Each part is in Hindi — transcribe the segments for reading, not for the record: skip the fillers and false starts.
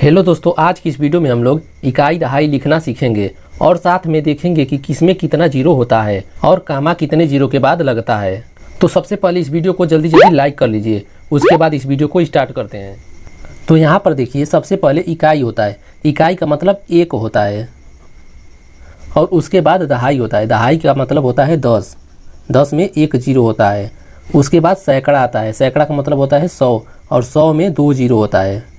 हेलो दोस्तों, आज की इस वीडियो में हम लोग इकाई दहाई लिखना सीखेंगे और साथ में देखेंगे कि किसमें कितना जीरो होता है और कामा कितने जीरो के बाद लगता है। तो सबसे पहले इस वीडियो को जल्दी जल्दी लाइक कर लीजिए, उसके बाद इस वीडियो को स्टार्ट करते हैं। तो यहाँ पर देखिए, सबसे पहले इकाई होता है। इकाई का मतलब एक होता है और उसके बाद दहाई होता है। दहाई का मतलब होता है 10। 10 में एक जीरो होता है। उसके बाद सैकड़ा आता है। सैकड़ा का मतलब होता है 100 और 100 में 2 जीरो होता है।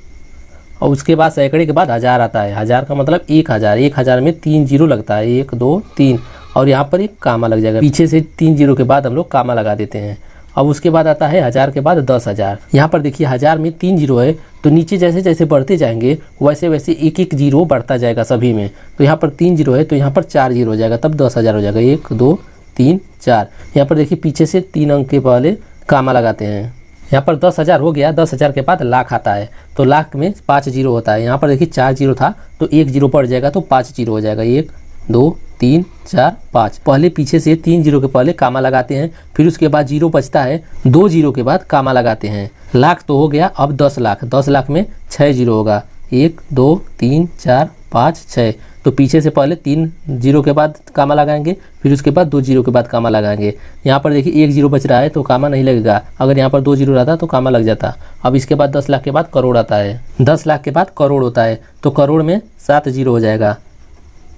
और उसके बाद सैकड़े के बाद हज़ार आता है। हज़ार का मतलब 1000। 1000 में 3 जीरो लगता है, 1 2 3, और यहाँ पर एक कामा लग जाएगा। पीछे से 3 जीरो के बाद हम लोग कामा लगा देते हैं। अब उसके बाद आता है 1000 के बाद 10,000। यहाँ पर देखिए 1000 में 3 जीरो है, तो नीचे जैसे जैसे बढ़ते जाएंगे वैसे वैसे एक एक जीरो बढ़ता जाएगा सभी में। तो यहाँ पर 3 जीरो है, तो यहाँ पर 4 जीरो हो जाएगा, तब 10,000 हो जाएगा। 1 2 3 4। यहाँ पर देखिए पीछे से 3 अंक के पहले कामा लगाते हैं। यहाँ पर 10,000 हो गया। 10,000 के बाद लाख आता है, तो लाख में 5 जीरो होता है। यहाँ पर देखिए 4 जीरो था, तो 1 जीरो पड़ जाएगा, तो 5 जीरो हो जाएगा। 1 2 3 4 5। पहले पीछे से 3 जीरो के पहले कामा लगाते हैं, फिर उसके बाद जीरो बचता है, 2 जीरो के बाद कामा लगाते हैं। लाख तो हो गया। अब 10 लाख। 10 लाख में 6 जीरो होगा। 1 2 3 4 5 6। तो पीछे से पहले 3 जीरो के बाद कामा लगाएंगे, फिर उसके बाद 2 जीरो के बाद कामा लगाएंगे। यहाँ पर देखिए 1 जीरो बच रहा है, तो कामा नहीं लगेगा। अगर यहाँ पर 2 जीरो रहता तो कामा लग जाता। अब इसके बाद 10 लाख के बाद करोड़ आता है। 10 लाख के बाद करोड़ होता है, तो करोड़ में 7 जीरो हो जाएगा।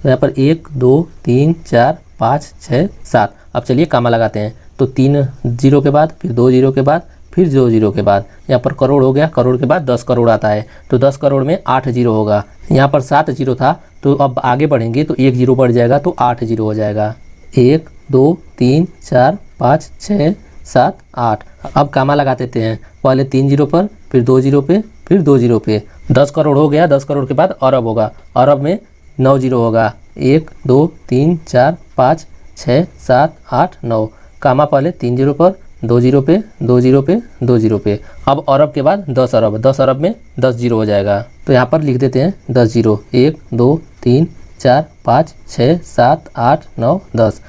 तो यहाँ पर 1 2 3 4 5 6 7। अब चलिए कामा लगाते हैं। तो 3 जीरो के बाद, फिर 2 जीरो के बाद, फिर 2 जीरो के बाद यहाँ पर करोड़ हो गया। करोड़ के बाद 10 करोड़ आता है, तो 10 करोड़ में 8 जीरो होगा। यहाँ पर 7 जीरो था, तो अब आगे बढ़ेंगे तो 1 जीरो बढ़ जाएगा, तो 8 जीरो हो जाएगा। 1 2 3 4 5 6 7 8। अब कामा लगा देते हैं। पहले 3 जीरो पर, फिर 2 जीरो पे, फिर 2 जीरो पे। 10 करोड़ हो गया। 10 करोड़ के बाद अरब होगा। अरब में 9 जीरो होगा। 1 2 3 4 5 6 7 8 9। कामा पहले 3 जीरो पर, 2 जीरो पे, 2 जीरो पे, 2 जीरो पे। अब अरब के बाद 10 अरब। 10 अरब में 10 जीरो हो जाएगा, तो यहाँ पर लिख देते हैं 10 जीरो। 1 2 3 4 5 6 7 8 9 10।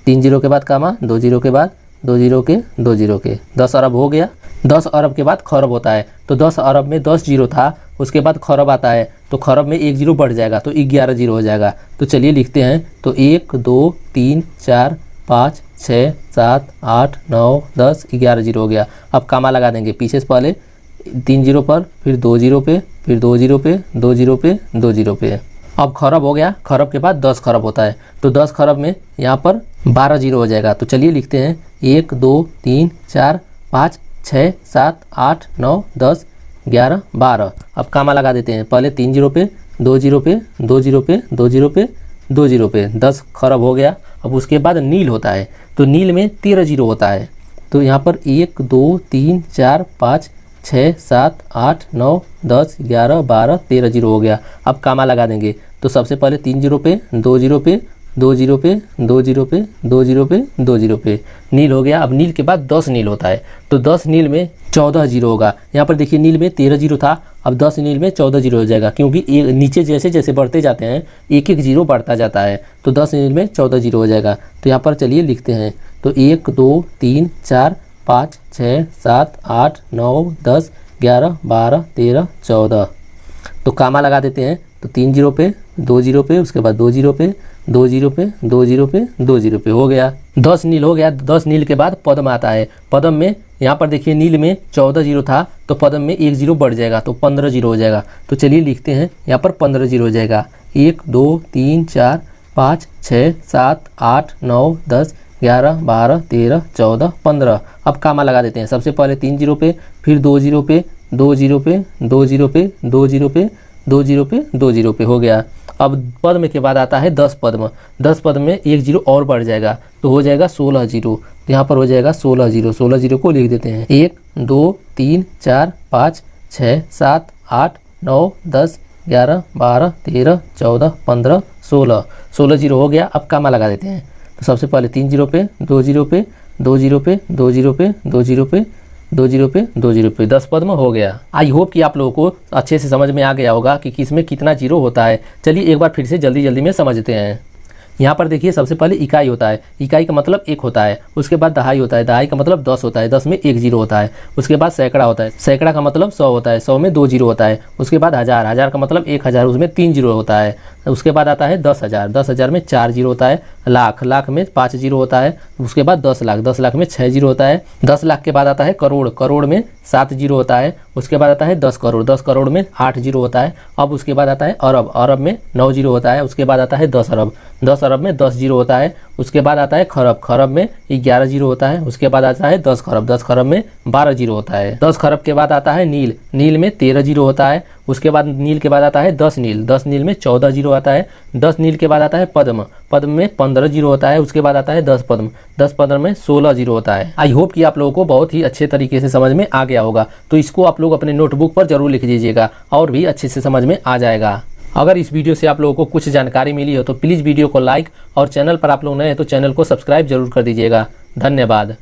3 जीरो के बाद कामा, 2 जीरो के बाद, 2 जीरो के, 2 जीरो के। 10 अरब हो गया। 10 अरब के बाद खरब होता है, तो 10 अरब में 10 जीरो था, उसके बाद खरब आता है, तो खरब में 1 जीरो बढ़ जाएगा, तो 11 जीरो हो जाएगा। तो चलिए लिखते हैं। तो 1 2 3 4 5 6 7 8 9 10 11 जीरो हो गया। अब कामा लगा देंगे। पीछे से पहले 3 जीरो पर, फिर 2 जीरो पे, फिर 2 जीरो पे, 2 जीरो पे, 2 जीरो पे। अब खरब हो गया। खरब के बाद 10 खरब होता है, तो 10 खरब में यहाँ पर 12 जीरो हो जाएगा। तो चलिए लिखते हैं। 1 2 3 4 5 6 7 8 9 10 11 12। अब कामा लगा देते हैं। पहले 3 जीरो पे, 2 जीरो पे, 2 जीरो पे, 2 जीरो पे, 2 जीरो पे। 10 खरब हो गया। अब उसके बाद नील होता है, तो नील में 13 जीरो होता है, तो यहाँ पर 1 2 3 4 5 6 7 8 9 10 11 12 13 जीरो हो गया। अब कामा लगा देंगे। तो सबसे पहले 3 जीरो पे, 2 जीरो पे, 2 जीरो पे, 2 जीरो पे, 2 जीरो पे, 2 जीरो पे। नील हो गया। अब नील के बाद 10 नील होता है, तो 10 नील में 14 जीरो होगा। यहाँ पर देखिए नील में 13 जीरो था, अब 10 नील में 14 जीरो हो जाएगा, क्योंकि नीचे जैसे जैसे बढ़ते जाते हैं एक एक जीरो बढ़ता जाता है, तो 10 नील में 14 जीरो हो जाएगा। तो यहाँ पर चलिए लिखते हैं। तो 1 2 3 4 5 6 7 8 9 10 11 12 13 14। तो कामा लगा देते हैं। तो 3 जीरो पे, 2 जीरो पे, उसके बाद 2 जीरो पे, 2 जीरो पे, 2 जीरो पे, 2 जीरो पे हो गया। 10 नील हो गया। 10 नील के बाद पद्म आता है। पद्म में यहाँ पर देखिए नील में 14 जीरो था, तो पद्म में 1 जीरो बढ़ जाएगा, तो 15 जीरो हो जाएगा। तो चलिए लिखते हैं। यहाँ पर 15 जीरो हो जाएगा। 1 2 3 4 5 6 7 8 9 10 11 12 13 14 15। अब कामा लगा देते हैं। सबसे पहले 3 जीरो पे, फिर 2 जीरो पे, 2 जीरो पे, 2 जीरो पे, 2 जीरो पे, 2 जीरो पे, 2 जीरो पे हो गया। अब पद्म के बाद आता है 10 पद्म। 10 पद्म में 1 जीरो और बढ़ जाएगा, तो हो जाएगा 16 जीरो। यहाँ पर हो जाएगा 16 जीरो। 16 जीरो को लिख देते हैं। 1 2 3 4 5 6 7 8 9 10 11 12 13 14 15 16। 16 जीरो हो गया। अब कामा लगा देते हैं। तो सबसे पहले 3 जीरो पे, 2 जीरो पे, 2 जीरो पे, 2 जीरो पे, 2 जीरो पे, 2 जीरो पे, 2 जीरो पे। 10 पद्म हो गया। आई होप कि आप लोगों को अच्छे से समझ में आ गया होगा कि किसमें कितना जीरो होता है। चलिए एक बार फिर से जल्दी जल्दी में समझते हैं। यहाँ पर देखिए सबसे पहले इकाई होता है, इकाई का मतलब 1 होता है। उसके बाद दहाई होता है, दहाई का मतलब 10 होता है, 10 में 1 जीरो होता है। उसके बाद सैकड़ा होता है, सैकड़ा का मतलब 100 होता है, 100 में 2 जीरो होता है। उसके बाद हज़ार, हज़ार का मतलब 1000, उसमें 3 जीरो होता है। उसके बाद आता है 10,000, 10,000 में 4 जीरो होता है। लाख, लाख में 5 जीरो होता है। उसके बाद 10 लाख, 10 लाख में 6 जीरो होता है। 10 लाख के बाद आता है करोड़, करोड़ में 7 जीरो होता है। उसके बाद आता है 10 करोड़, 10 करोड़ में 8 जीरो होता है। अब उसके बाद आता है अरब, अरब में 9 जीरो होता है। उसके बाद आता है 10 अरब, 10 अरब में 10 जीरो होता है। उसके बाद आता है खरब, खरब में 11 जीरो होता है। उसके बाद आता है 10 खरब, 10 खरब में 12 जीरो होता है। 10 खरब के बाद आता है नील, नील में 13 जीरो होता है। उसके बाद नील के बाद आता है 10 नील, 10 नील में 14 जीरो आता है। 10 नील के बाद आता है पद्म, पद्म में 15 जीरो होता है। उसके बाद आता है 10 पद्म, 10 पद्म में 16 जीरो होता है। आई होप कि आप लोगों को बहुत ही अच्छे तरीके से समझ में आ गया होगा। तो इसको आप लोग अपने नोटबुक पर जरूर लिख दीजिएगा और भी अच्छे से समझ में आ जाएगा। अगर इस वीडियो से आप लोगों को कुछ जानकारी मिली हो तो प्लीज़ वीडियो को लाइक और चैनल पर आप लोग नए हैं तो चैनल को सब्सक्राइब जरूर कर दीजिएगा। धन्यवाद।